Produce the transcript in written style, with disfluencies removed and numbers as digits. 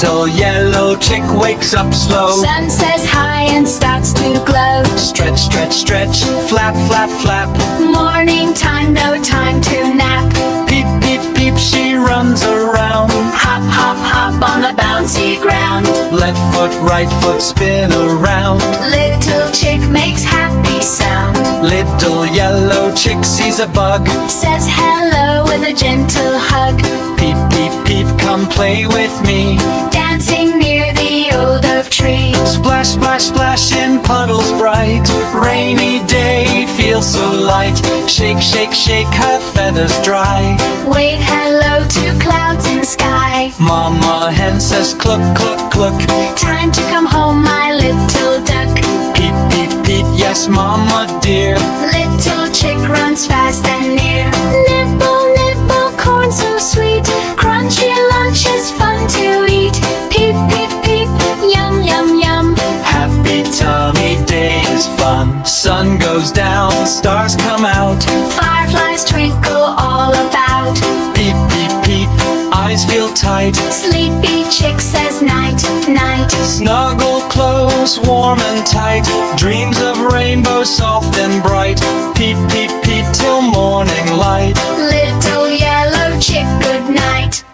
Little yellow chick wakes up slow. Sun says hi and starts to glow. Stretch, stretch, stretch, flap, flap, flap. Morning time, no time to nap. Peep, peep, peep, she runs around. Hop, hop, hop on the bouncy ground. Left foot, right foot, spin around. Little chick makes happy sound. Little yellow chick sees a bug. Says hello with a gentle hug. Peep, peep, peep, come play with me. Dancing near the old oak tree. Splash, splash, splash in puddles bright. Rainy day, feels so light. Shake, shake, shake, her feathers dry. Wave hello to clouds in sky. Mama hen says cluck, cluck, cluck. Time to come home, my little duck. Peep, peep, peep, yes, mama dear. Little chick runs fast and near. Nibble, nibble, corn so sweet. Crunchy lunch is fun to eat. Peep, peep, peep, yum, yum, yum. Happy tummy day is fun. Sun goes down, stars come out. Fireflies twinkle all about. Peep, peep, peep, eyes feel tight. Sleepy chick says night, night. Snuggle close, warm and tight. Dreams of rainbows soft and bright. Peep, peep, peep till morning light. Little yellow chick, good night.